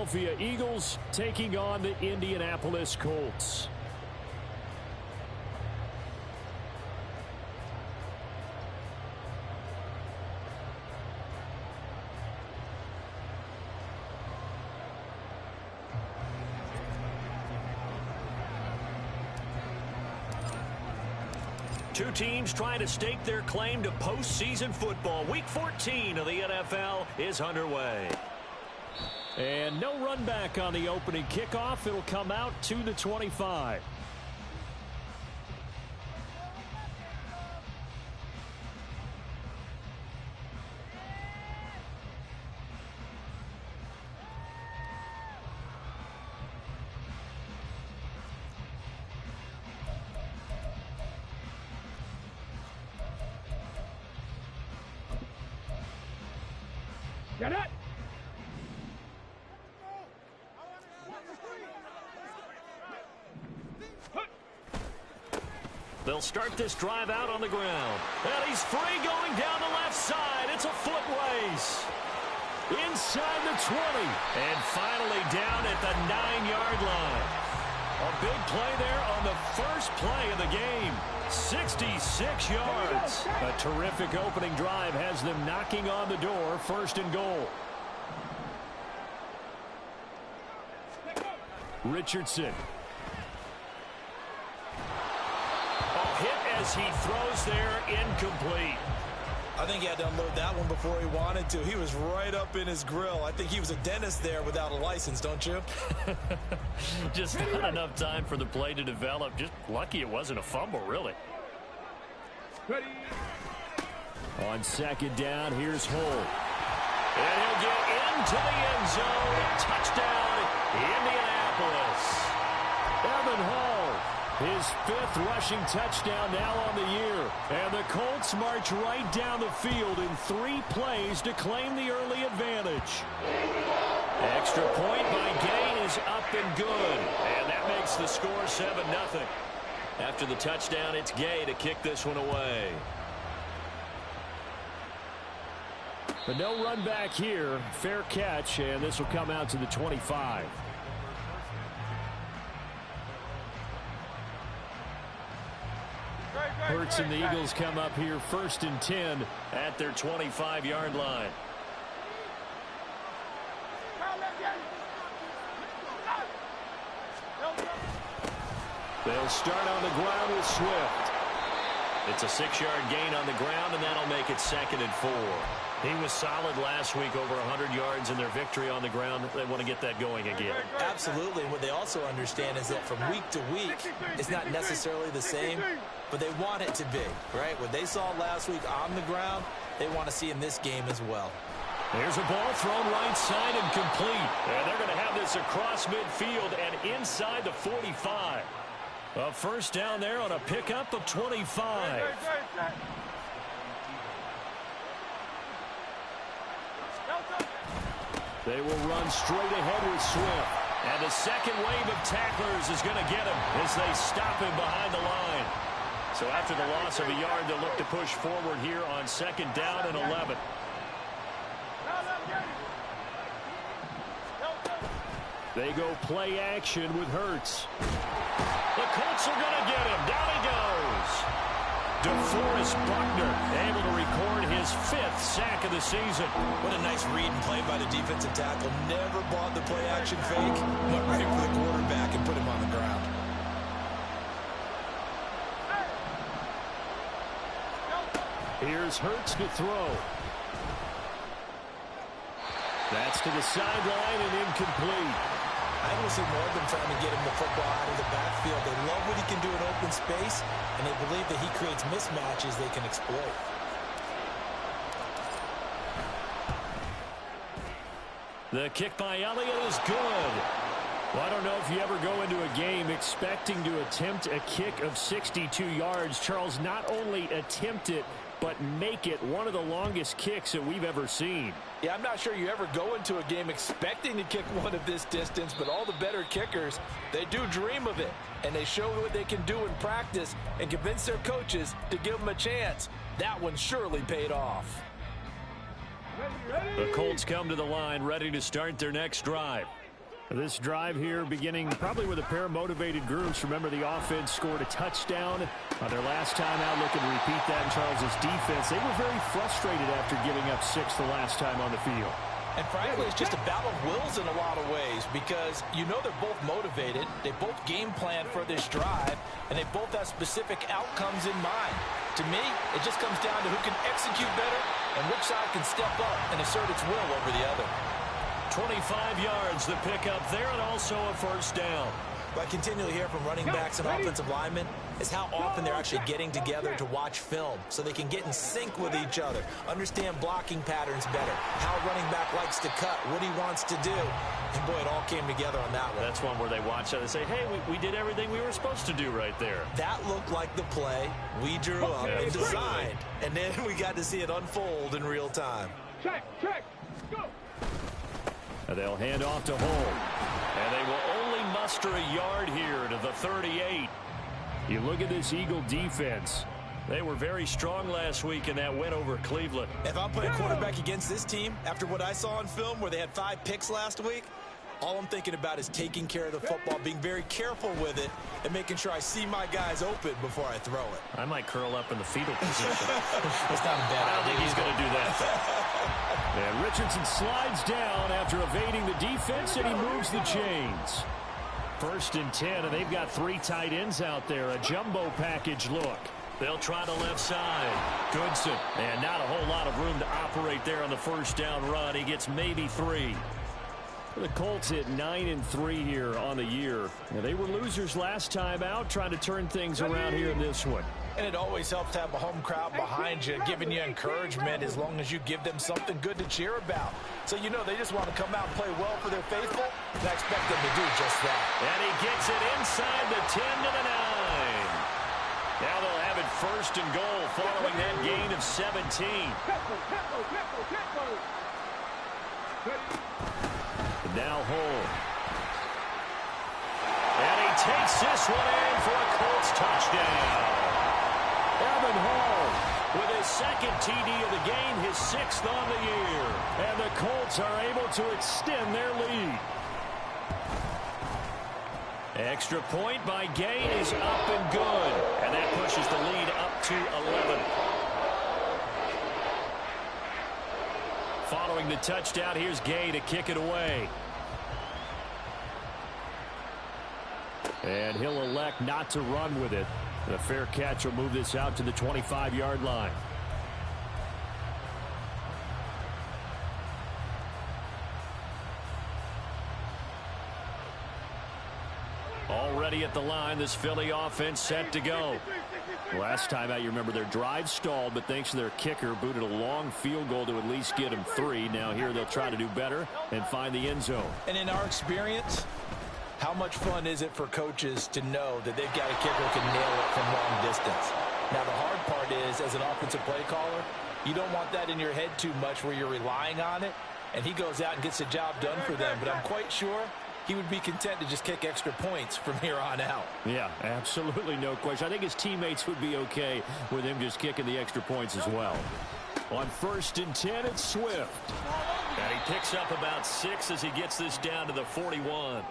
Philadelphia Eagles taking on the Indianapolis Colts. Two teams trying to stake their claim to postseason football. Week 14 of the NFL is underway. And no run back on the opening kickoff. It'll come out to the 25. Get it! They'll start this drive out on the ground. And he's free going down the left side. It's a foot race. Inside the 20. And finally down at the 9-yard line. A big play there on the first play of the game. 66 yards. A terrific opening drive has them knocking on the door. First and goal. Richardson. A hit as he throws there, incomplete. I think he had to unload that one before he wanted to. He was right up in his grill. I think he was a dentist there without a license, don't you? Just not enough time for the play to develop. Just lucky it wasn't a fumble, really. Ready. On second down, here's Hull. And he'll get into the end zone. Touchdown, Indianapolis. Evan Hull, his 5th rushing touchdown now on the year. And the Colts march right down the field in 3 plays to claim the early advantage. Extra point by Gay is up and good. And that makes the score 7-0. After the touchdown, it's Gay to kick this one away. But no run back here. Fair catch, and this will come out to the 25. Hurts and the Eagles come up here 1st and 10 at their 25-yard line. They'll start on the ground with Swift. It's a 6-yard gain on the ground, and that'll make it 2nd and 4. He was solid last week, over 100 yards in their victory on the ground. They want to get that going again. Absolutely. What they also understand is that from week to week, it's not necessarily the same, but they want it to be, right? What they saw last week on the ground, they want to see in this game as well. There's a ball thrown right side and complete. And they're going to have this across midfield and inside the 45. A first down there on a pickup of 25. They will run straight ahead with Swift. And the second wave of tacklers is going to get him as they stop him behind the line. So after the loss of a yard, they'll look to push forward here on 2nd down and 11. They go play action with Hurts. The Colts are going to get him. Down he goes. DeForest Buckner able to record his 5th sack of the season. What a nice read and play by the defensive tackle. Never bought the play action fake. Went right for the quarterback and put him on the ground. Here's Hurts to throw. That's to the sideline and incomplete. I don't see more than trying to get him the football out of the backfield. They love what he can do in open space, and they believe that he creates mismatches they can exploit. The kick by Elliott is good. Well, I don't know if you ever go into a game expecting to attempt a kick of 62 yards. Charles, not only attempt it, but make it one of the longest kicks that we've ever seen. Yeah, I'm not sure you ever go into a game expecting to kick one of this distance, but all the better kickers, they do dream of it, and they show what they can do in practice and convince their coaches to give them a chance. That one surely paid off. The Colts come to the line ready to start their next drive. This drive here beginning probably with a pair of motivated groups. Remember, the offense scored a touchdown their last time out. Looking to repeat that in Charles' defense. They were very frustrated after giving up 6 the last time on the field. And frankly, it's just a battle of wills in a lot of ways because you know they're both motivated. They both game plan for this drive, and they both have specific outcomes in mind. To me, it just comes down to who can execute better and which side can step up and assert its will over the other. 25 yards the pickup there, and also a first down. What I continually hear from running backs and offensive linemen is how often they're actually getting together to watch film so they can get in sync with each other, understand blocking patterns better, how a running back likes to cut, what he wants to do. And, boy, it all came together on that one. That's one where they watch it and say, hey, we did everything we were supposed to do right there. That looked like the play we drew up and designed, and then we got to see it unfold in real time. Check, go. They'll hand off to Hull. And they will only muster a yard here to the 38. You look at this Eagle defense. They were very strong last week in that win over Cleveland. If I'm playing quarterback against this team, after what I saw on film where they had 5 picks last week, all I'm thinking about is taking care of the football, being very careful with it, and making sure I see my guys open before I throw it. I might curl up in the fetal position. It's not a bad I don't think he's going to do that. And Richardson slides down after evading the defense, and he moves the chains. 1st and 10, and they've got 3 tight ends out there. A jumbo package look. They'll try the left side. Goodson. And not a whole lot of room to operate there on the first down run. He gets maybe 3. The Colts hit 9-3 here on the year. Now, they were losers last time out, trying to turn things around here in this one. And it always helps to have a home crowd behind you, giving you encouragement as long as you give them something good to cheer about. So you know they just want to come out and play well for their faithful, and I expect them to do just that. And he gets it inside the 10 to the 9. Now they'll have it 1st and goal following that gain of 17. Now Hull. And he takes this one in for a Colts touchdown. Evan Hull with his 2nd TD of the game, his 6th on the year. And the Colts are able to extend their lead. Extra point by Gay is up and good. And that pushes the lead up to 11. Following the touchdown, here's Gay to kick it away. And he'll elect not to run with it. The fair catch will move this out to the 25-yard line. Already at the line, this Philly offense set to go. Last time out, you remember their drive stalled, but thanks to their kicker, booted a long field goal to at least get them 3. Now here they'll try to do better and find the end zone. And in our experience, how much fun is it for coaches to know that they've got a kicker who can nail it from long distance? Now, the hard part is, as an offensive play caller, you don't want that in your head too much where you're relying on it, and he goes out and gets the job done for them. But I'm quite sure he would be content to just kick extra points from here on out. Yeah, absolutely no question. I think his teammates would be okay with him just kicking the extra points as well. On 1st and 10, it's Swift. And he picks up about 6 as he gets this down to the 41.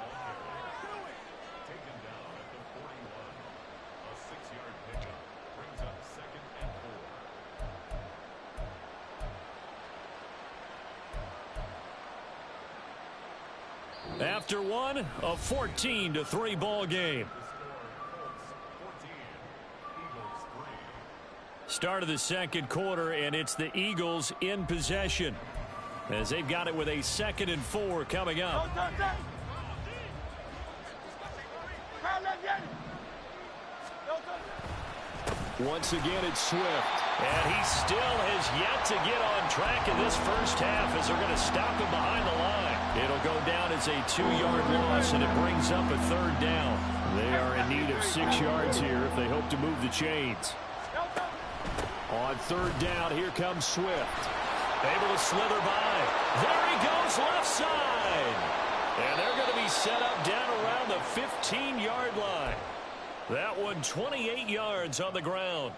After one, a 14-3 ball game. Start of the 2nd quarter, and it's the Eagles in possession as they've got it with a 2nd and 4 coming up. Once again, it's Swift. And he still has yet to get on track in this first half as they're going to stop him behind the line. It'll go down as a 2-yard loss, and it brings up a 3rd down. They are in need of 6 yards here if they hope to move the chains. On 3rd down, here comes Swift. Able to slither by. There he goes, left side. And they're going to be set up down around the 15-yard line. That one 28 yards on the ground.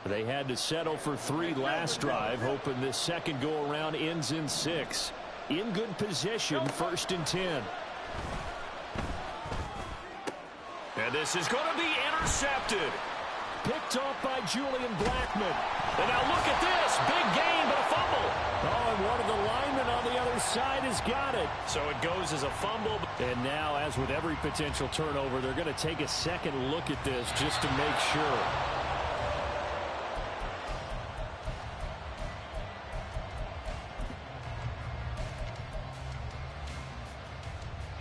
They had to settle for 3 last drive, hoping this second go-around ends in 6. in good position, 1st and 10. And this is going to be intercepted. Picked off by Julian Blackman. And now look at this. Big gain, but a fumble. Oh, and one of the linemen on the other side has got it. So it goes as a fumble. And now, as with every potential turnover, they're going to take a second look at this just to make sure.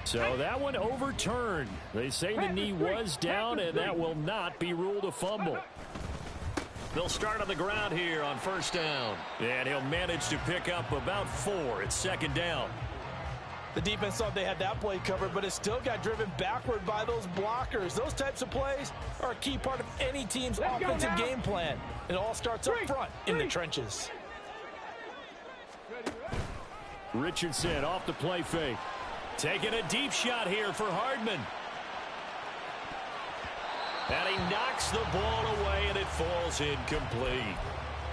So that one overturned. They say the knee was down, and that will not be ruled a fumble. They'll start on the ground here on 1st down. And he'll manage to pick up about 4. It's 2nd down. The defense thought they had that play covered, but it still got driven backward by those blockers. Those types of plays are a key part of any team's offensive game plan. It all starts up front in the trenches. Richardson off the play fake. Taking a deep shot here for Hardman. And he knocks the ball away, and it falls incomplete.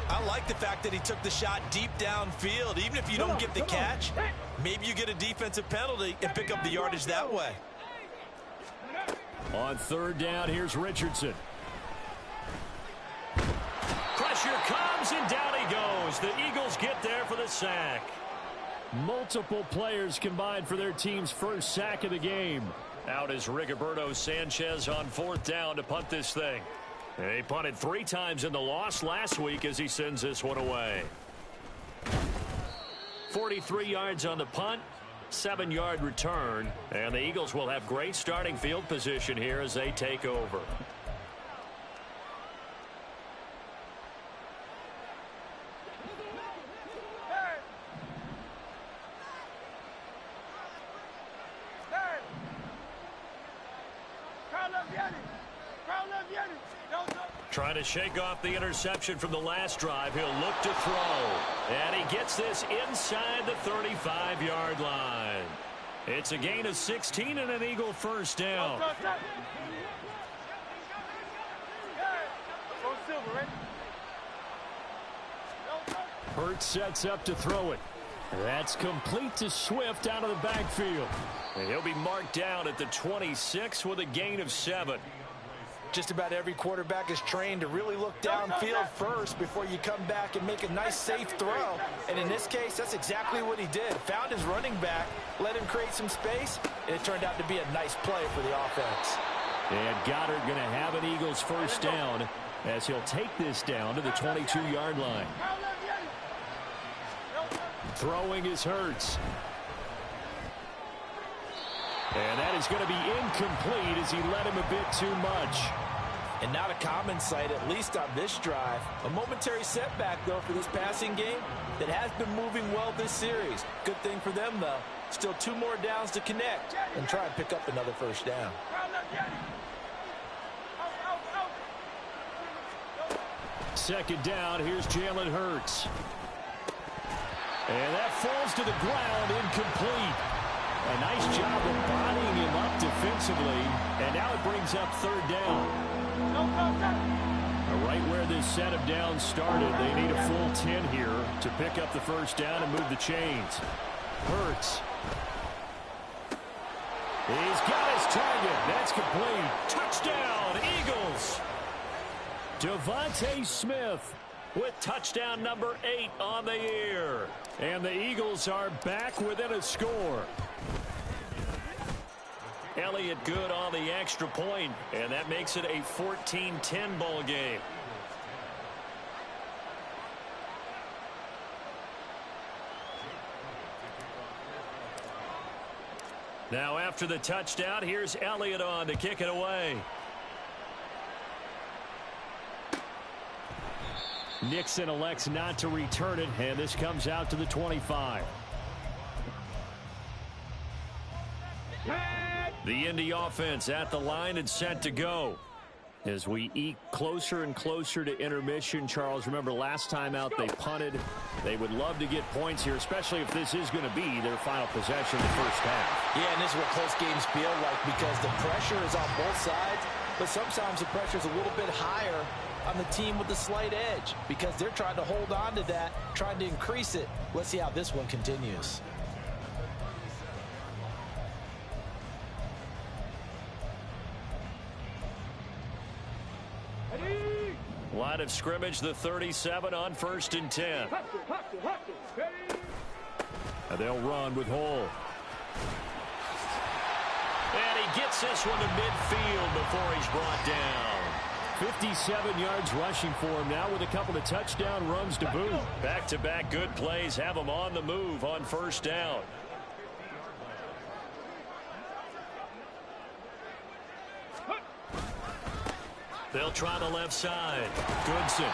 I like the fact that he took the shot deep downfield. Even if you don't get the catch, maybe you get a defensive penalty and pick up the yardage that way. On 3rd down, here's Richardson. Pressure comes, and down he goes. The Eagles get there for the sack. Multiple players combined for their team's 1st sack of the game. Out is Rigoberto Sanchez on 4th down to punt this thing. He punted 3 times in the loss last week as he sends this one away. 43 yards on the punt, 7-yard return, and the Eagles will have great starting field position here as they take over. Trying to shake off the interception from the last drive. He'll look to throw. And he gets this inside the 35-yard line. It's a gain of 16 and an Eagle 1st down. Hurts sets up to throw it. That's complete to Swift out of the backfield. And he'll be marked down at the 26 with a gain of 7. Just about every quarterback is trained to really look downfield first before you come back and make a nice, safe throw. And in this case, that's exactly what he did. Found his running back, let him create some space, and it turned out to be a nice play for the offense. And Goddard going to have an Eagles 1st down as he'll take this down to the 22-yard line. Throwing is Hurts. And that is going to be incomplete as he led him a bit too much. And not a common sight, at least on this drive. A momentary setback, though, for this passing game that has been moving well this series. Good thing for them, though. Still 2 more downs to connect and try and pick up another 1st down. Second down, here's Jalen Hurts. And that falls to the ground, incomplete. A nice job of bodying him up defensively. And now it brings up 3rd down. Right where this set of downs started, they need a full 10 here to pick up the 1st down and move the chains. Hurts. He's got his target. That's complete. Touchdown, Eagles. Devontae Smith with touchdown number 8 on the year. And the Eagles are back within a score. Elliott good on the extra point, and that makes it a 14-10 ball game. Now after the touchdown, here's Elliott on to kick it away. Nixon elects not to return it, and this comes out to the 25. The Indy offense at the line and set to go. As we eke closer and closer to intermission, Charles, remember last time out they punted. They would love to get points here, especially if this is going to be their final possession of the 1st half. Yeah, and this is what close games feel like because the pressure is on both sides, but sometimes the pressure is a little bit higher on the team with the slight edge because they're trying to hold on to that, trying to increase it. Let's see how this one continues. Line of scrimmage, the 37 on 1st and 10. And they'll run with Hole. And he gets this one to midfield before he's brought down. 57 yards rushing for him now with a couple of touchdown runs to boot. Back-to-back good plays have him on the move on 1st down. They'll try the left side. Goodson.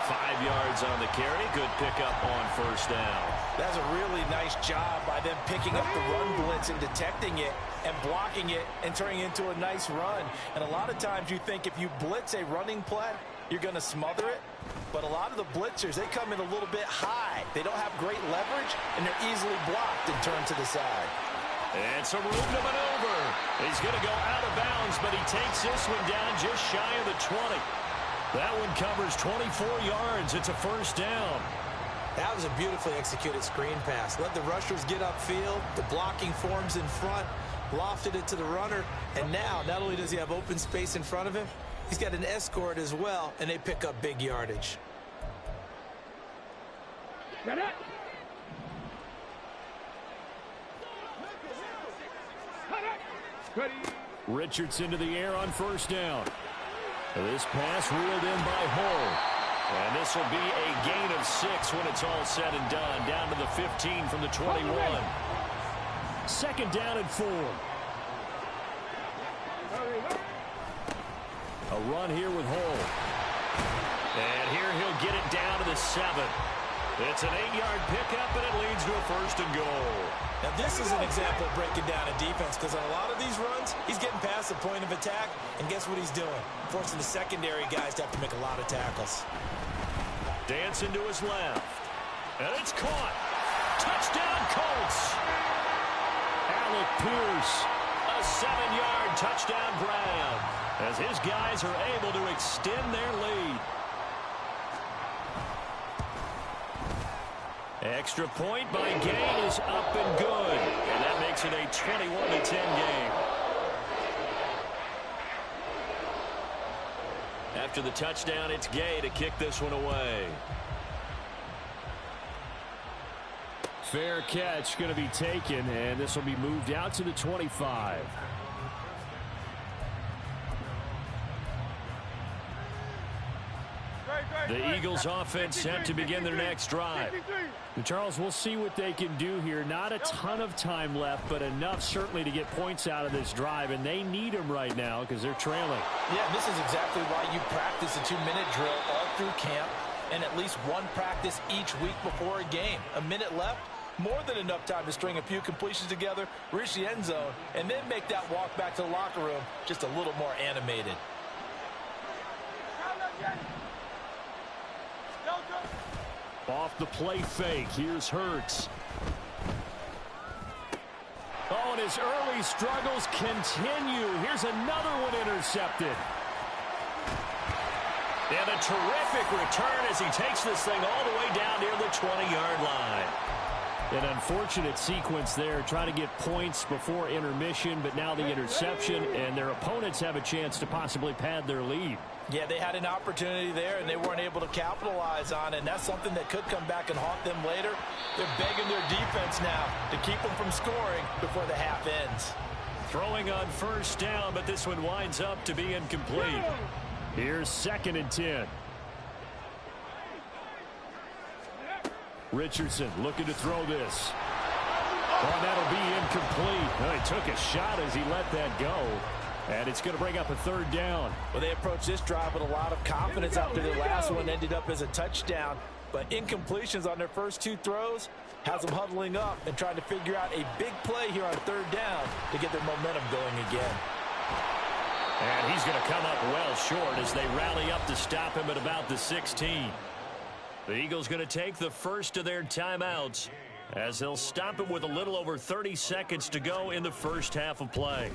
5 yards on the carry. Good pickup on 1st down. That's a really nice job by them picking up the run blitz and detecting it and blocking it and turning it into a nice run. And a lot of times you think if you blitz a running play, you're going to smother it. But a lot of the blitzers, they come in a little bit high. They don't have great leverage, and they're easily blocked and turned to the side. And some room to maneuver. He's going to go out of bounds, but he takes this one down just shy of the 20. That one covers 24 yards. It's a 1st down. That was a beautifully executed screen pass. Let the rushers get upfield. The blocking forms in front. Lofted it to the runner. And now, not only does he have open space in front of him, he's got an escort as well, and they pick up big yardage. Get it. Richardson to the air on 1st down. This pass reeled in by Hole. And this will be a gain of 6 when it's all said and done. Down to the 15 from the 21. 2nd down and 4. A run here with Hole. And here he'll get it down to the 7. It's an 8-yard pickup, and it leads to a 1st and goal. Now, this is an example of breaking down a defense, because on a lot of these runs, he's getting past the point of attack, and guess what he's doing? Forcing the secondary guys to have to make a lot of tackles. Dancing to his left. And it's caught. Touchdown, Colts. Alec Pierce. A 7-yard touchdown grab as his guys are able to extend their lead. Extra point by Gay is up and good. And that makes it a 21-10 game. After the touchdown, it's Gay to kick this one away. Fair catch going to be taken, and this will be moved out to the 25. The Eagles offense set to begin their next drive. And Charles, we'll see what they can do here. Not a ton of time left, but enough certainly to get points out of this drive, and they need them right now because they're trailing. Yeah, this is exactly why you practice a 2-minute drill all through camp and at least one practice each week before a game. A minute left, more than enough time to string a few completions together, reach the end zone, and then make that walk back to the locker room just a little more animated. Off the play fake, here's Hurts. Oh, and his early struggles continue. Here's another one intercepted. And a terrific return as he takes this thing all the way down near the 20-yard line. An unfortunate sequence there, trying to get points before intermission, but now the interception, and their opponents have a chance to possibly pad their lead. Yeah, they had an opportunity there, and they weren't able to capitalize on it, and that's something that could come back and haunt them later. They're begging their defense now to keep them from scoring before the half ends. Throwing on 1st down, but this one winds up to be incomplete. Here's 2nd and 10. Richardson looking to throw this. Oh, that'll be incomplete. Well, he took a shot as he let that go. And it's going to bring up a 3rd down. Well, they approached this drive with a lot of confidence after the last one ended up as a touchdown. But incompletions on their first 2 throws has them huddling up and trying to figure out a big play here on 3rd down to get their momentum going again. And he's going to come up well short as they rally up to stop him at about the 16. The Eagles going to take the first of their timeouts as they'll stop it with a little over 30 seconds to go in the first half of play.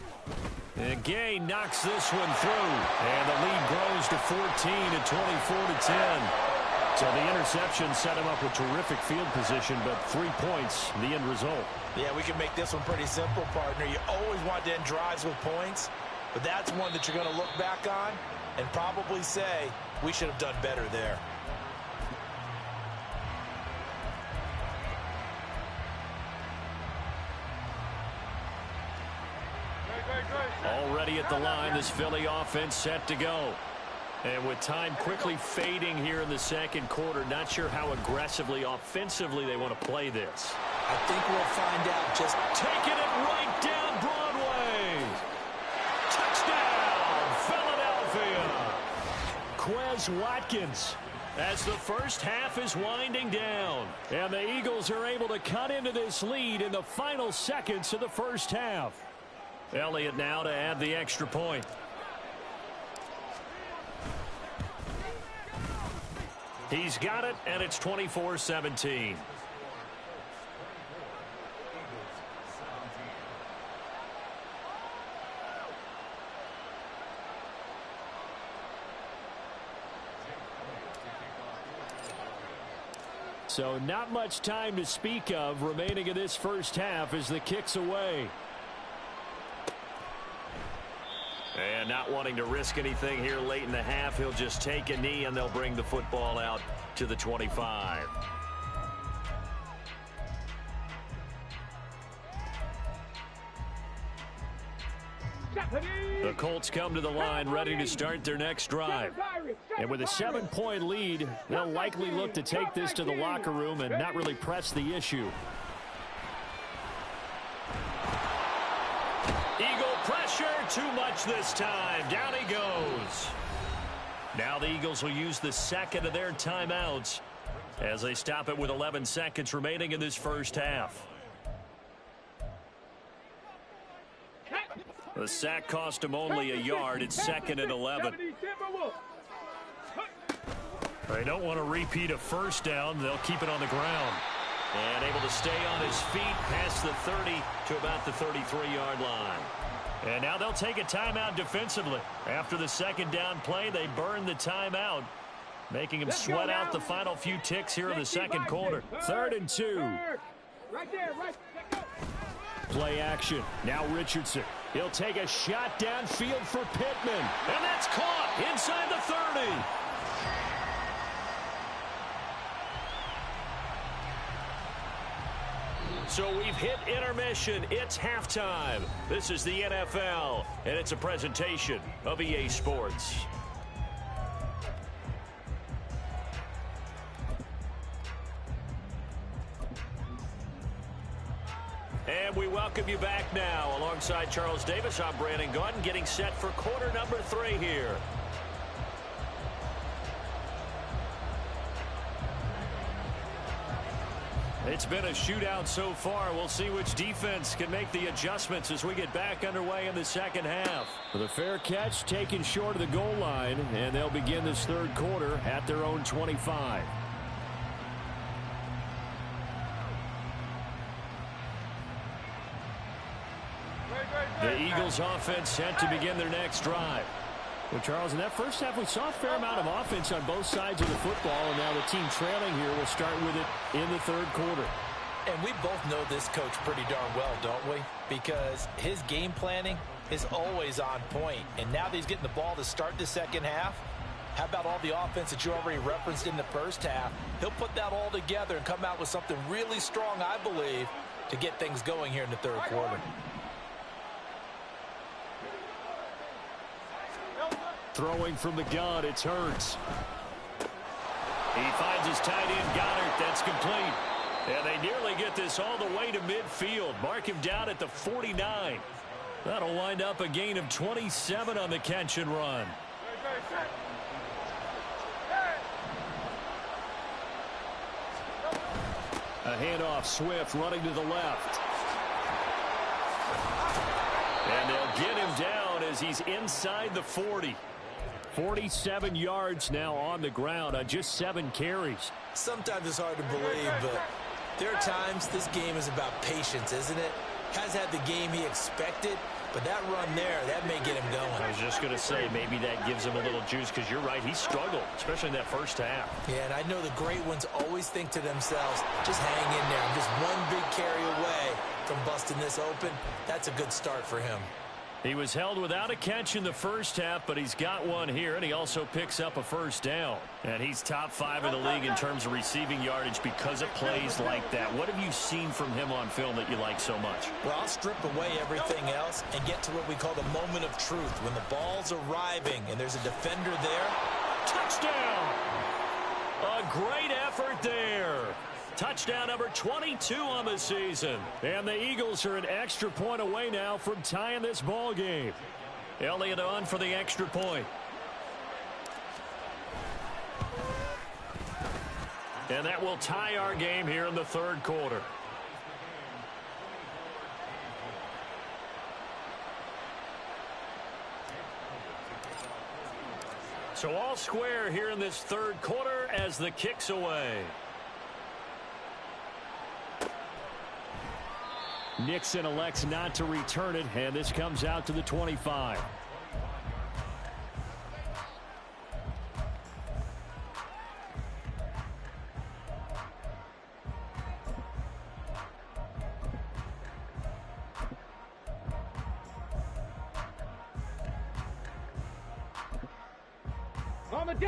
And Gay knocks this one through, and the lead grows to 14 at 24-10. So the interception set him up with terrific field position, but 3 points, the end result. Yeah, we can make this one pretty simple, partner. You always want to end drives with points, but that's one that you're going to look back on and probably say, we should have done better there. Already at the line, this Philly offense set to go. And with time quickly fading here in the second quarter, not sure how aggressively, offensively they want to play this. I think we'll find out. Just taking it right down Broadway. Touchdown, Philadelphia. Quez Watkins as the first half is winding down. And the Eagles are able to cut into this lead in the final seconds of the first half. Elliott now to add the extra point. He's got it, and it's 24-17. So not much time to speak of remaining in this first half as the kick's away. And not wanting to risk anything here late in the half, he'll just take a knee and they'll bring the football out to the 25. The Colts come to the line ready to start their next drive. And with a 7-point lead, they'll likely look to take this to the locker room and not really press the issue. Eagle pressure, too much this time. Down he goes. Now the Eagles will use the second of their timeouts as they stop it with 11 seconds remaining in this first half. The sack cost him only a yard. It's 2nd and 11. They don't want to repeat a first down. They'll keep it on the ground. And able to stay on his feet past the 30 to about the 33-yard line. And now they'll take a timeout defensively. After the second down play, they burn the timeout, making him sweat out the final few ticks here in the second quarter. 3rd and 2. Right there, right. Play action. Now Richardson. He'll take a shot downfield for Pittman. And that's caught inside the 30. So we've hit intermission. It's halftime. This is the NFL, and it's a presentation of EA Sports. And we welcome you back now. Alongside Charles Davis, I'm Brandon Gaudin, getting set for quarter number 3 here. It's been a shootout so far. We'll see which defense can make the adjustments as we get back underway in the second half. With a fair catch taken short of the goal line, and they'll begin this third quarter at their own 25. The Eagles offense set to begin their next drive. Well, Charles, in that first half, we saw a fair amount of offense on both sides of the football, and now the team trailing here will start with it in the third quarter. And we both know this coach pretty darn well, don't we? Because his game planning is always on point. And now that he's getting the ball to start the second half, how about all the offense that you already referenced in the first half? He'll put that all together and come out with something really strong, I believe, to get things going here in the third quarter. Throwing from the gun, it's Hurts. He finds his tight end, Goddard. That's complete. And they nearly get this all the way to midfield. Mark him down at the 49. That'll wind up a gain of 27 on the catch and run. A handoff, Swift running to the left. And they'll get him down as he's inside the 40. 47 yards now on the ground on just 7 carries. Sometimes it's hard to believe, but there are times this game is about patience, isn't it? Has had the game he expected, but that run there, that may get him going. I was just going to say, maybe that gives him a little juice, because you're right, he struggled, especially in that first half. Yeah, and I know the great ones always think to themselves, just hang in there. I'm just one big carry away from busting this open. That's a good start for him. He was held without a catch in the first half, but he's got one here, and he also picks up a first down. And he's top 5 in the league in terms of receiving yardage because of plays like that. What have you seen from him on film that you like so much? Well, I'll strip away everything else and get to what we call the moment of truth. When the ball's arriving and there's a defender there. Touchdown! A great effort there. Touchdown number 22 on the season. And the Eagles are an extra point away now from tying this ball game. Elliott on for the extra point. And that will tie our game here in the third quarter. So all square here in this third quarter as the kick's away. Nixon elects not to return it, and this comes out to the 25.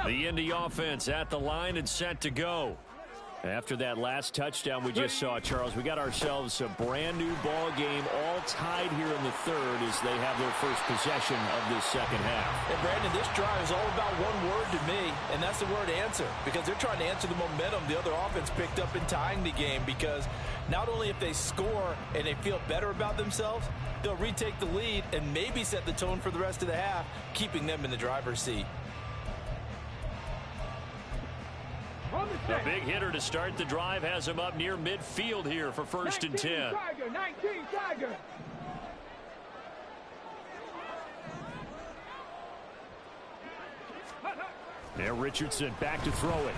The Indy offense at the line and set to go. After that last touchdown we just saw, Charles, we got ourselves a brand new ball game, all tied here in the third as they have their first possession of this second half. And Brandon, this drive is all about one word to me, and that's the word answer, because they're trying to answer the momentum the other offense picked up in tying the game, because not only if they score and they feel better about themselves, they'll retake the lead and maybe set the tone for the rest of the half, keeping them in the driver's seat. The big hitter to start the drive has him up near midfield here for first and 10. 19 Tiger. There, Richardson back to throw it.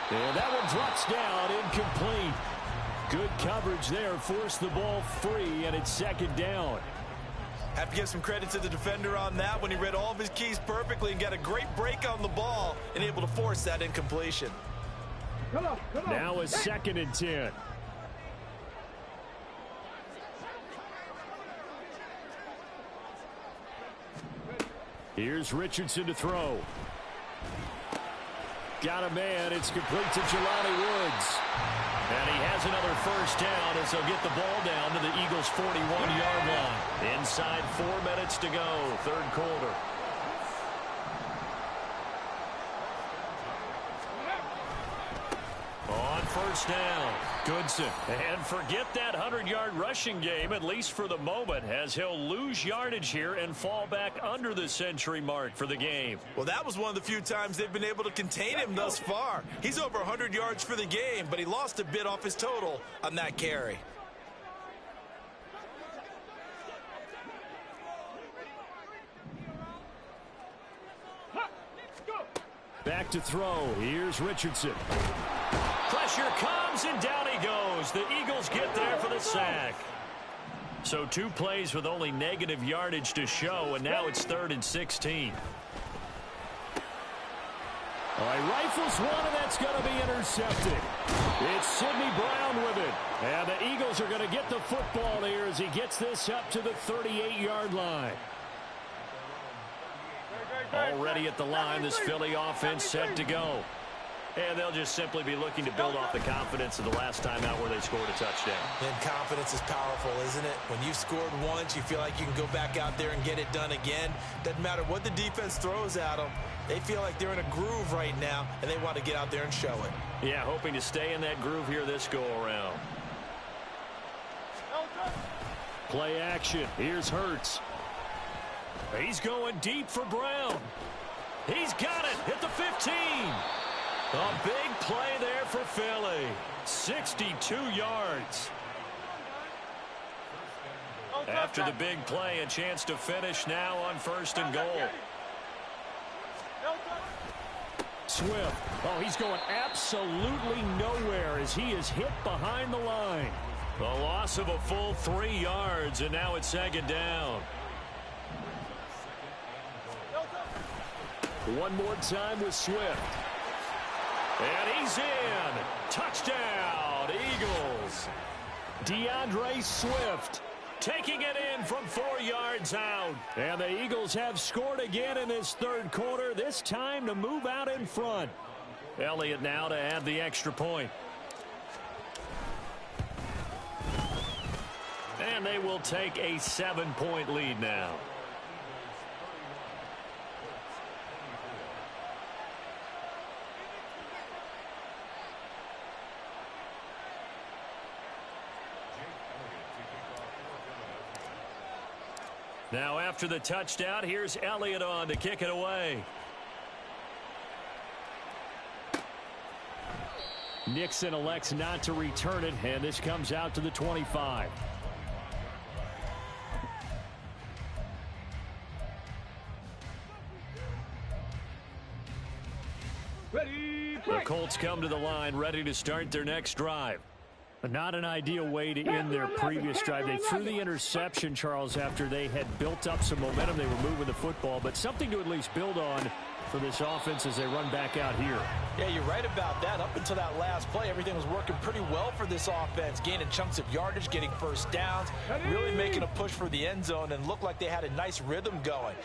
And that one drops down, incomplete. Good coverage there, forced the ball free, and it's second down. Have to give some credit to the defender on that when he read all of his keys perfectly and got a great break on the ball and able to force that incompletion. Come on. Now a second and 10. Here's Richardson to throw. Got a man. It's complete to Jelani Woods. And he has another first down as they'll get the ball down to the Eagles' 41-yard line. Inside 4 minutes to go, third quarter. On first down, Goodson. And forget that 100-yard rushing game, at least for the moment, as he'll lose yardage here and fall back under the century mark for the game. Well, that was one of the few times they've been able to contain him thus far. He's over 100 yards for the game, but he lost a bit off his total on that carry. Back to throw. Here's Richardson. Pressure comes, and down he goes. The Eagles get there for the sack. So 2 plays with only negative yardage to show, and now it's 3rd and 16. All right, rifles one, and that's going to be intercepted. It's Sidney Brown with it. And the Eagles are going to get the football here as he gets this up to the 38-yard line. Already at the line, this Philly offense set to go. And they'll just simply be looking to build off the confidence of the last time out where they scored a touchdown. And confidence is powerful, isn't it? When you've scored once, you feel like you can go back out there and get it done again. Doesn't matter what the defense throws at them. They feel like they're in a groove right now, and they want to get out there and show it. Yeah, hoping to stay in that groove here this go-around. Play action. Here's Hurts. He's going deep for Brown. He's got it at the 15. A big play there for Philly. 62 yards. After the big play, a chance to finish now on 1st and goal. Swift. Oh, he's going absolutely nowhere as he is hit behind the line. The loss of a full 3 yards, and now it's 2nd down. One more time with Swift. And he's in. Touchdown, Eagles. DeAndre Swift taking it in from 4 yards out. And the Eagles have scored again in this third quarter, this time to move out in front. Elliott now to add the extra point. And they will take a 7-point lead now. Now after the touchdown, here's Elliott on to kick it away. Nixon elects not to return it, and this comes out to the 25. The Colts come to the line ready to start their next drive. Not an ideal way to end their previous drive. They threw the interception, Charles, after they had built up some momentum. They were moving the football, but something to at least build on for this offense as they run back out here. Yeah, you're right about that. Up until that last play, everything was working pretty well for this offense, gaining chunks of yardage, getting first downs, really making a push for the end zone, and looked like they had a nice rhythm going.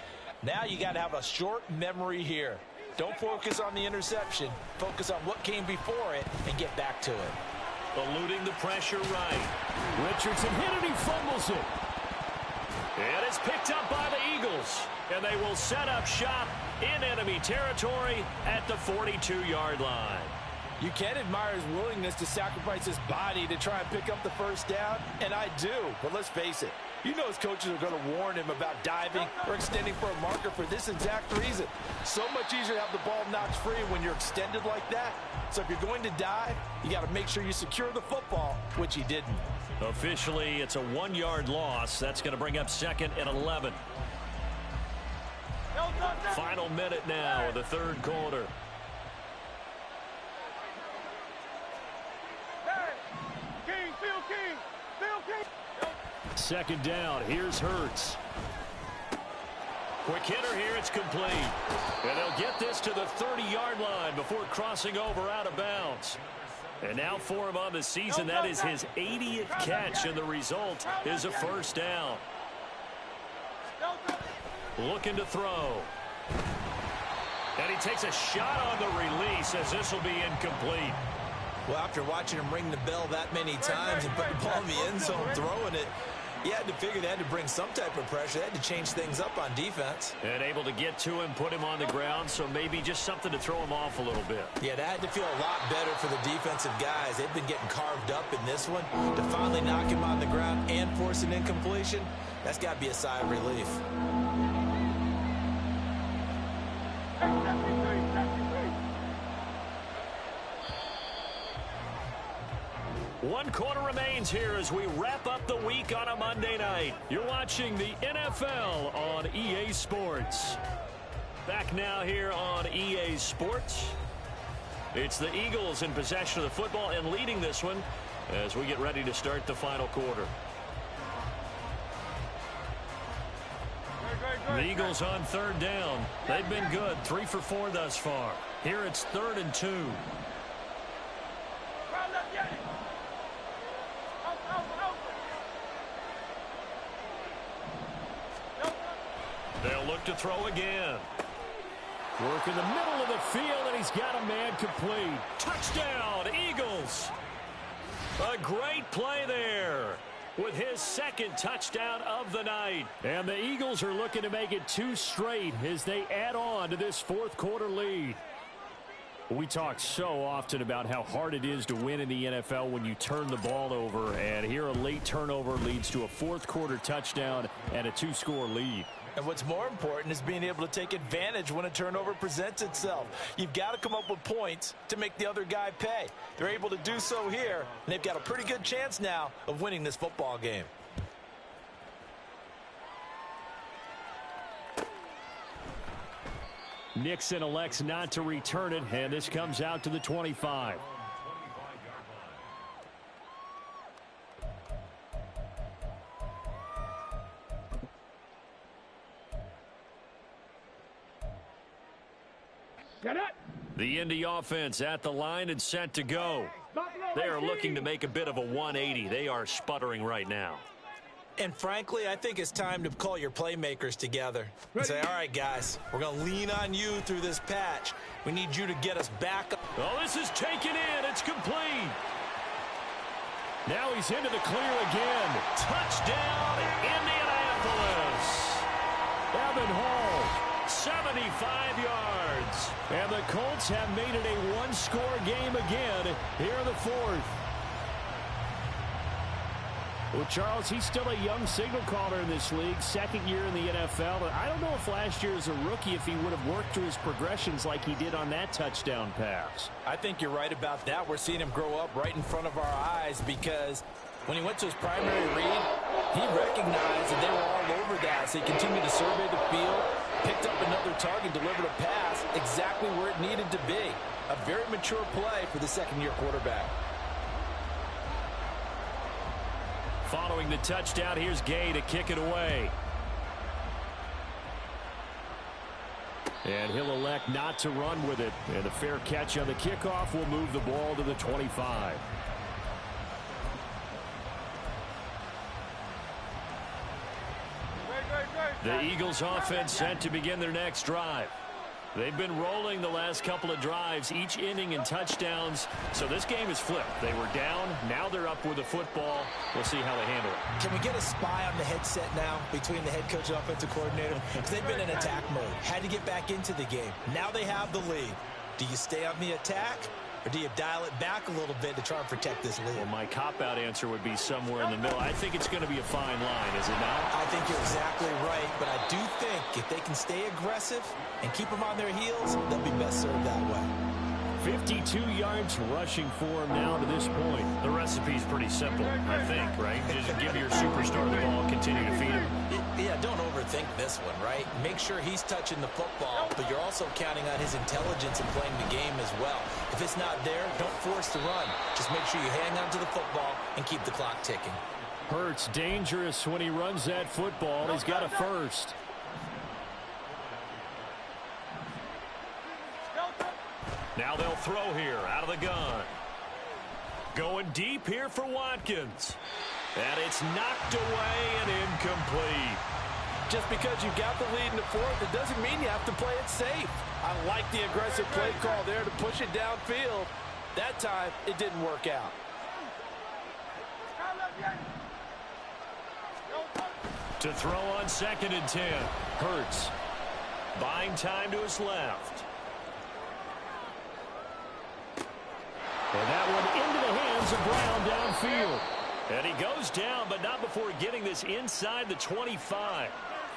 Now you got to have a short memory here. Don't focus on the interception. Focus on what came before it and get back to it. Eluding the pressure right. Richardson hit it, he fumbles it. And it's picked up by the Eagles. And they will set up shop in enemy territory at the 42-yard line. You can admire his willingness to sacrifice his body to try and pick up the first down, and I do. But let's face it, you know his coaches are going to warn him about diving or extending for a marker for this exact reason. So much easier to have the ball knocked free when you're extended like that. So if you're going to dive, you got to make sure you secure the football, which he didn't. Officially, it's a 1-yard loss. That's going to bring up 2nd and 11. Final minute now of the third quarter. Second down. Here's Hurts. Quick hitter here. It's complete. And they'll get this to the 30-yard line before crossing over out of bounds. And now for him on the season, that is his 80th catch, and the result is a first down. Looking to throw. And he takes a shot on the release as this will be incomplete. Well, after watching him ring the bell that many times and put the ball in the end zone throwing it, you had to figure they had to bring some type of pressure. They had to change things up on defense. And able to get to him, put him on the ground, so maybe just something to throw him off a little bit. Yeah, that had to feel a lot better for the defensive guys. They've been getting carved up in this one. To finally knock him on the ground and force an incompletion, that's got to be a sigh of relief. One quarter remains here as we wrap up the week on a Monday night. You're watching the NFL on EA Sports. Back now here on EA Sports. It's the Eagles in possession of the football and leading this one as we get ready to start the final quarter. The Eagles on third down. They've been good, 3 for 4 thus far. Here it's 3rd and 2. They'll look to throw again. Work in the middle of the field, and he's got a man complete. Touchdown, Eagles. A great play there with his 2nd touchdown of the night. And the Eagles are looking to make it 2 straight as they add on to this 4th quarter lead. We talk so often about how hard it is to win in the NFL when you turn the ball over. And here a late turnover leads to a 4th quarter touchdown and a 2-score lead. And what's more important is being able to take advantage when a turnover presents itself. You've got to come up with points to make the other guy pay. They're able to do so here, and they've got a pretty good chance now of winning this football game. Nixon elects not to return it, and this comes out to the 25. The Indy offense at the line and set to go. They are looking to make a bit of a 180. They are sputtering right now. And frankly, I think it's time to call your playmakers together and say, all right, guys, we're going to lean on you through this patch. We need you to get us back up. Oh, this is taken in. It's complete. Now he's into the clear again. Touchdown, Indianapolis. Evan Hall, 75 yards. And the Colts have made it a one-score game again here in the fourth. Well, Charles, he's still a young signal caller in this league, second year in the NFL. I don't know if last year as a rookie, if he would have worked through his progressions like he did on that touchdown pass. I think you're right about that. We're seeing him grow up right in front of our eyes because when he went to his primary read, he recognized that they were all over that. So he continued to survey the field, picked up another target, delivered a pass exactly where it needed to be. A very mature play for the second-year quarterback. Following the touchdown, here's Gay to kick it away. And he'll elect not to run with it. And a fair catch on the kickoff will move the ball to the 25. The Eagles offense set to begin their next drive. They've been rolling the last couple of drives, each inning in touchdowns. So this game is flipped. They were down. Now they're up with the football. We'll see how they handle it. Can we get a spy on the headset now between the head coach and offensive coordinator? Because they've been in attack mode. Had to get back into the game. Now they have the lead. Do you stay on the attack? Or do you dial it back a little bit to try and protect this lead? Well, my cop-out answer would be somewhere in the middle. I think it's going to be a fine line, is it not? I think you're exactly right, but I do think if they can stay aggressive and keep them on their heels, they'll be best served that way. 52 yards rushing for him now to this point. The recipe's pretty simple, I think, right? Just give your superstar the ball, continue to feed him. Yeah, don't overthink this one, right? Make sure he's touching the football, but you're also counting on his intelligence in playing the game as well. If it's not there, don't force the run. Just make sure you hang on to the football and keep the clock ticking. Hurts dangerous when he runs that football. He's got a first. Now they'll throw here out of the gun. Going deep here for Watkins. And it's knocked away and incomplete. Just because you got the lead in the fourth, it doesn't mean you have to play it safe. I like the aggressive play call there to push it downfield. That time, it didn't work out. To throw on 2nd and 10. Hurts. Buying time to his left. And that one into the hands of Brown downfield. And he goes down, but not before getting this inside the 25.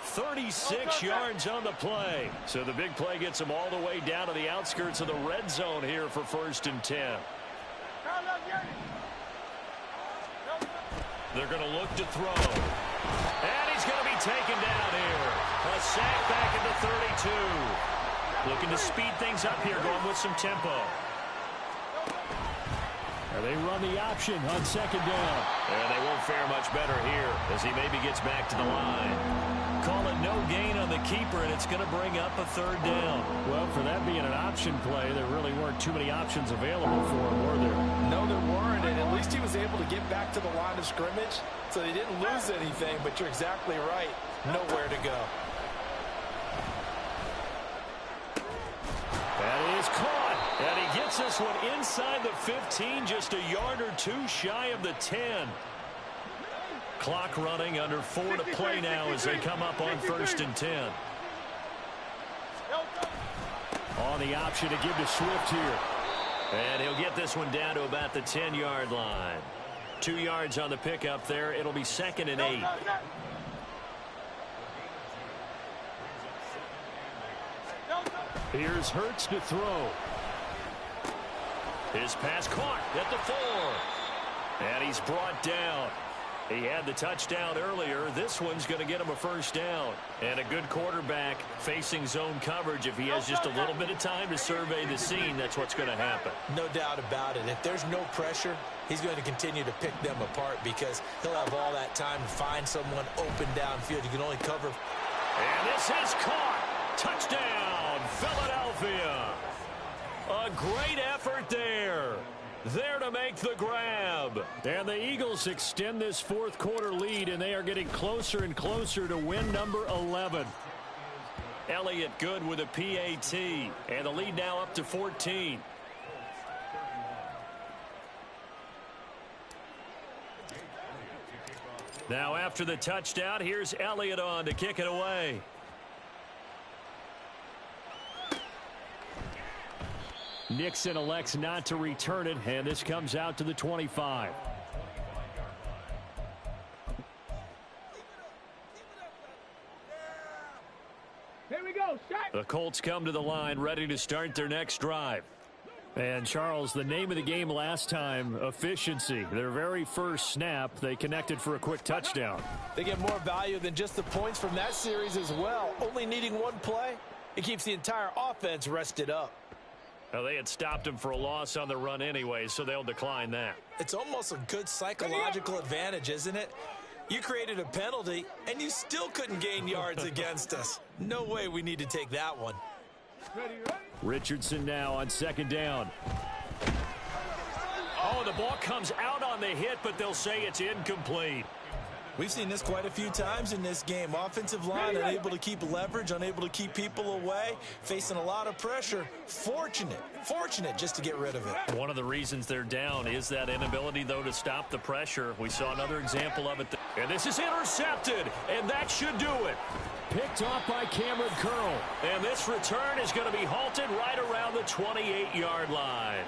36 yards on the play. So the big play gets him all the way down to the outskirts of the red zone here for 1st and 10. They're going to look to throw. And he's going to be taken down here. A sack back at the 32. Looking to speed things up here, going with some tempo. And they run the option on 2nd down. And they won't fare much better here as he maybe gets back to the line. Call it no gain on the keeper, and it's going to bring up a 3rd down. Well, for that being an option play, there really weren't too many options available for him, were there? No, there weren't, and at least he was able to get back to the line of scrimmage, so he didn't lose anything, but you're exactly right. Nowhere to go. That is caught. And he gets this one inside the 15, just a yard or two shy of the 10. Clock running, under 4 to play now as they come up on 1st and 10. On the option to give to Swift here. And he'll get this one down to about the 10-yard line. 2 yards on the pickup there. It'll be 2nd and 8. Here's Hurts to throw. His pass caught at the 4. And he's brought down. He had the touchdown earlier. This one's going to get him a 1st down. And a good quarterback facing zone coverage. If he has just a little bit of time to survey the scene, that's what's going to happen. No doubt about it. If there's no pressure, he's going to continue to pick them apart because he'll have all that time to find someone open downfield. You can only cover. And this is caught. Touchdown, Philadelphia. A great effort there. there to make the grab. And the Eagles extend this fourth quarter lead, and they are getting closer and closer to win number 11. Elliott good with a PAT, and the lead now up to 14. Now after the touchdown, here's Elliott on to kick it away. Nixon elects not to return it, and this comes out to the 25. Here we go, shot. The Colts come to the line, ready to start their next drive. And, Charles, the name of the game last time, efficiency. Their very first snap, they connected for a quick touchdown. They get more value than just the points from that series as well. Only needing one play, it keeps the entire offense rested up. Well, they had stopped him for a loss on the run anyway, so they'll decline that. It's almost a good psychological advantage, isn't it? You created a penalty, and you still couldn't gain yards against us. No way we need to take that one. Ready, ready. Richardson now on second down. Oh, the ball comes out on the hit, but they'll say it's incomplete. We've seen this quite a few times in this game. Offensive line unable to keep leverage, unable to keep people away, facing a lot of pressure. Fortunate just to get rid of it. One of the reasons they're down is that inability, though, to stop the pressure. We saw another example of it. And this is intercepted, and that should do it. Picked off by Cameron Curl. And this return is going to be halted right around the 28-yard line.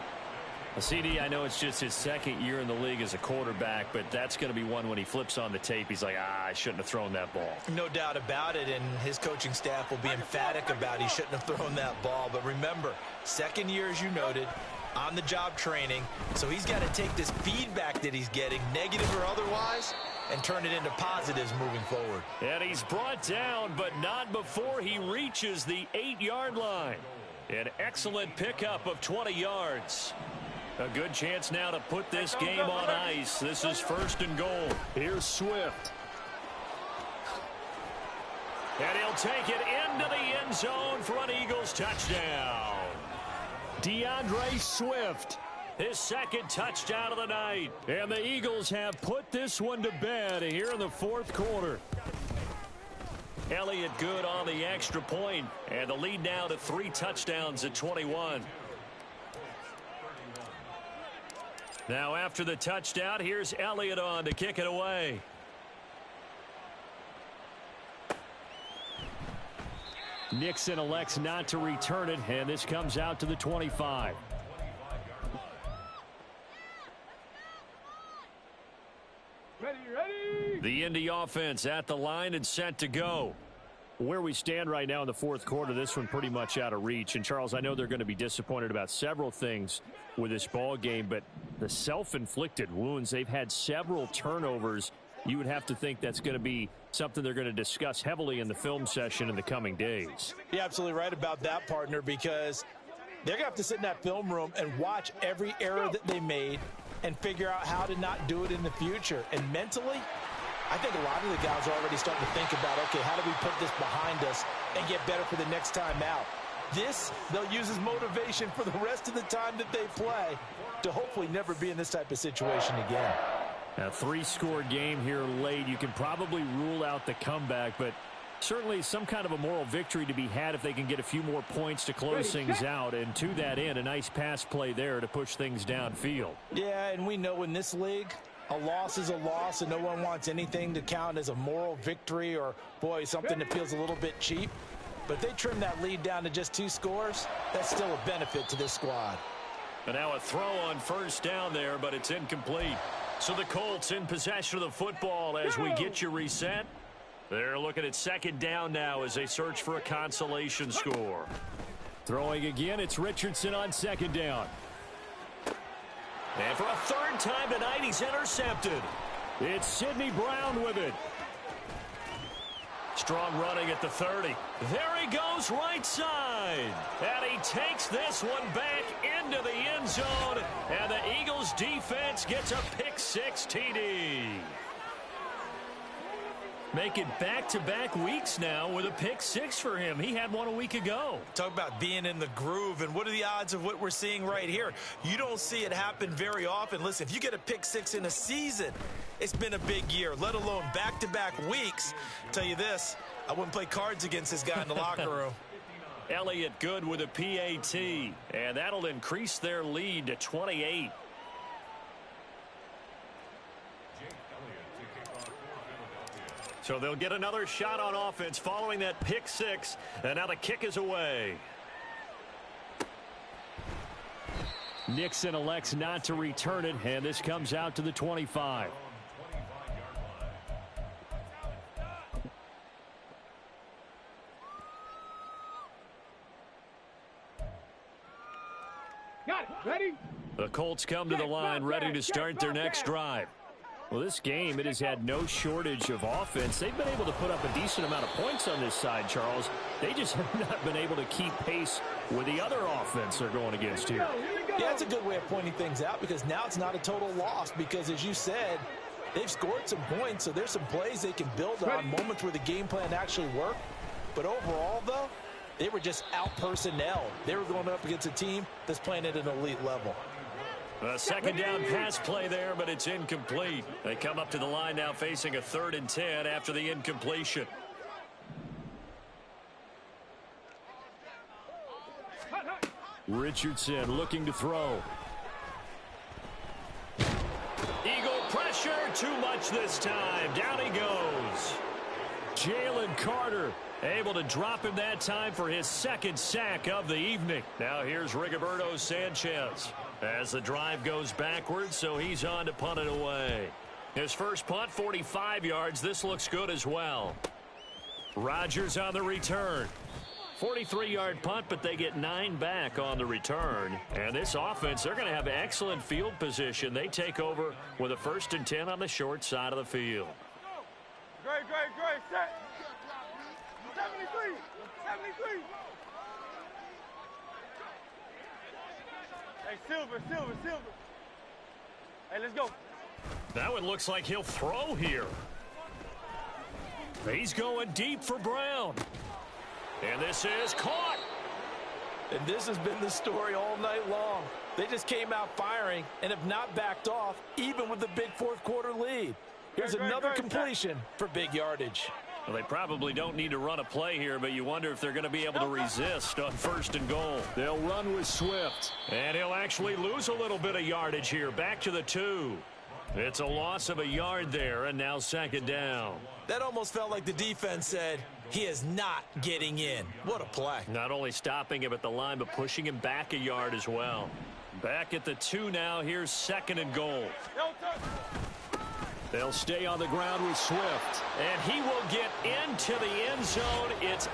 CD, I know it's just his second year in the league as a quarterback, but that's going to be one when he flips on the tape. He's like, I shouldn't have thrown that ball. No doubt about it, and his coaching staff will be emphatic about he shouldn't have thrown that ball. But remember, second year, as you noted, on-the-job training, so he's got to take this feedback that he's getting, negative or otherwise, and turn it into positives moving forward. And he's brought down, but not before he reaches the 8-yard line. An excellent pickup of 20 yards. A good chance now to put this game on ice. This is first and goal. Here's Swift. And he'll take it into the end zone for an Eagles touchdown. DeAndre Swift, his second touchdown of the night. And the Eagles have put this one to bed here in the fourth quarter. Elliott good on the extra point, and the lead now to 3 touchdowns at 21. Now after the touchdown, here's Elliott on to kick it away. Nixon elects not to return it, and this comes out to the 25. Ready, ready. The Indy offense at the line and set to go. Where we stand right now in the fourth quarter, this one pretty much out of reach. And, Charles, I know they're going to be disappointed about several things with this ball game, but the self-inflicted wounds, they've had several turnovers. You would have to think that's going to be something they're going to discuss heavily in the film session in the coming days. You're absolutely right about that, partner, because they're going to have to sit in that film room and watch every error that they made and figure out how to not do it in the future. And mentally, I think a lot of the guys are already starting to think about, okay, how do we put this behind us and get better for the next time out? This, they'll use as motivation for the rest of the time that they play to hopefully never be in this type of situation again. A 3-score game here late. You can probably rule out the comeback, but certainly some kind of a moral victory to be had if they can get a few more points to close things out. And to that end, a nice pass play there to push things downfield. Yeah, and we know in this league, a loss is a loss, and no one wants anything to count as a moral victory or, boy, something that feels a little bit cheap. But if they trim that lead down to just 2 scores, that's still a benefit to this squad. And now a throw on first down there, but it's incomplete. So the Colts in possession of the football as we get you reset. They're looking at second down now as they search for a consolation score. Throwing again, it's Richardson on second down. And for a third time tonight, he's intercepted. It's Sidney Brown with it. Strong running at the 30. There he goes right side. And he takes this one back into the end zone. And the Eagles defense gets a pick-6 TD. Make it back-to-back weeks now with a pick six for him. He had one a week ago. Talk about being in the groove, and what are the odds of what we're seeing right here? You don't see it happen very often. Listen, if you get a pick six in a season, it's been a big year, let alone back-to-back weeks. Tell you this, I wouldn't play cards against this guy in the locker room. Elliott good with a PAT, and that'll increase their lead to 28. So they'll get another shot on offense following that pick six, and now the kick is away. Nixon elects not to return it, and this comes out to the 25. Got it. Ready? The Colts come to the line ready to start their next drive. Well, this game, it has had no shortage of offense. They've been able to put up a decent amount of points on this side, Charles. They just have not been able to keep pace with the other offense they're going against here. Yeah, that's a good way of pointing things out, because now it's not a total loss, because as you said, they've scored some points, so there's some plays they can build on, moments where the game plan actually worked. But overall, though, they were just out-personnel. They were going up against a team that's playing at an elite level. A second down pass play there, but it's incomplete. They come up to the line now facing a 3rd and 10 after the incompletion. Richardson looking to throw. Eagle pressure, too much this time. Down he goes. Jalen Carter able to drop him that time for his 2nd sack of the evening. Now here's Rigoberto Sanchez as the drive goes backwards, so he's on to punt it away. His first punt, 45 yards. This looks good as well. Rodgers on the return. 43-yard punt, but they get 9 back on the return. And this offense, they're going to have excellent field position. They take over with a 1st and 10 on the short side of the field. Great, set. 73. Hey, Silver. Hey, let's go. That one looks like he'll throw here. He's going deep for Brown. And this is caught. And this has been the story all night long. They just came out firing and have not backed off, even with the big 4th quarter lead. Here's another completion for big yardage. Well, they probably don't need to run a play here, but you wonder if they're going to be able to resist on 1st and goal. They'll run with Swift. And he'll actually lose a little bit of yardage here. Back to the 2. It's a loss of a yard there, and now 2nd down. That almost felt like the defense said, he is not getting in. What a play. Not only stopping him at the line, but pushing him back a yard as well. Back at the 2 now. Here's 2nd and goal. They'll stay on the ground with Swift. And he will get into the end zone. It's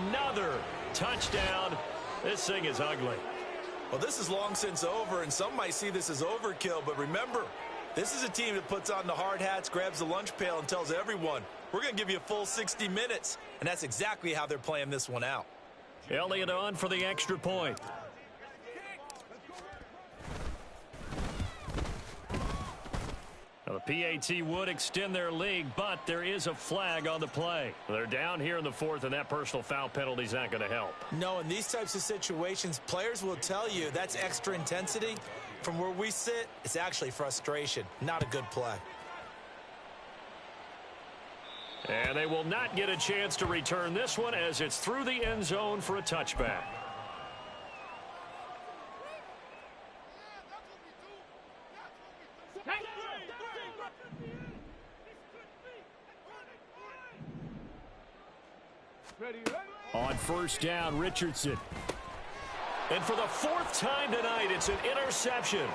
another touchdown. This thing is ugly. Well, this is long since over, and some might see this as overkill. But remember, this is a team that puts on the hard hats, grabs the lunch pail, and tells everyone, we're going to give you a full 60 minutes. And that's exactly how they're playing this one out. Elliott on for the extra point. Now, the PAT would extend their lead, but there is a flag on the play. They're down here in the 4th, and that personal foul penalty is not going to help. No, in these types of situations, players will tell you that's extra intensity. From where we sit, it's actually frustration. Not a good play. And they will not get a chance to return this one as it's through the end zone for a touchback. Ready? On 1st down, Richardson. And for the 4th time tonight, it's an interception.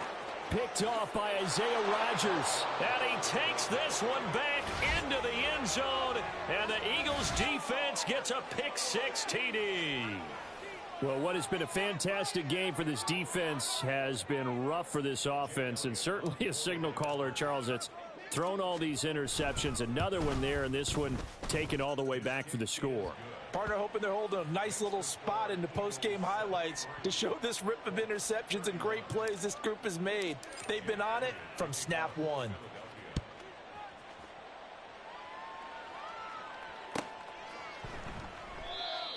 Picked off by Isaiah Rodgers. And he takes this one back into the end zone. And the Eagles defense gets a pick 6 TD. Well, what has been a fantastic game for this defense has been rough for this offense. And certainly a signal caller, Charles, that's thrown all these interceptions. Another one there, and this one taken all the way back for the score. Partner hoping they're holding a nice little spot in the post-game highlights to show this rip of interceptions and great plays this group has made. They've been on it from snap 1.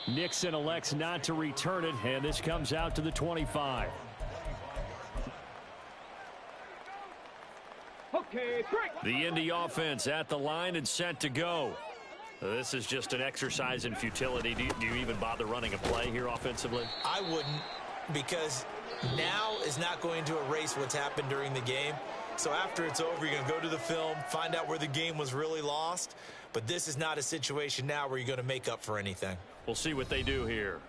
Nixon elects not to return it, and this comes out to the 25. Okay, break. The Indy offense at the line and set to go. This is just an exercise in futility. Do you even bother running a play here offensively? I wouldn't, because now is not going to erase what's happened during the game. So after it's over, you're going to go to the film, find out where the game was really lost. But this is not a situation now where you're going to make up for anything. We'll see what they do here.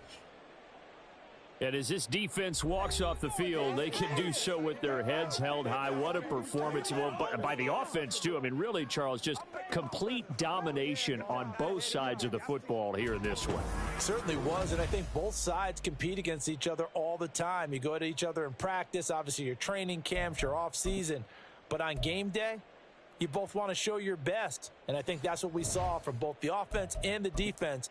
And as this defense walks off the field, they can do so with their heads held high. What a performance. Well, by the offense, too. I mean, really, Charles, just complete domination on both sides of the football here in this one. Certainly was, and I think both sides compete against each other all the time. You go to each other in practice, obviously your training camps, your off-season. But on game day, you both want to show your best. And I think that's what we saw from both the offense and the defense.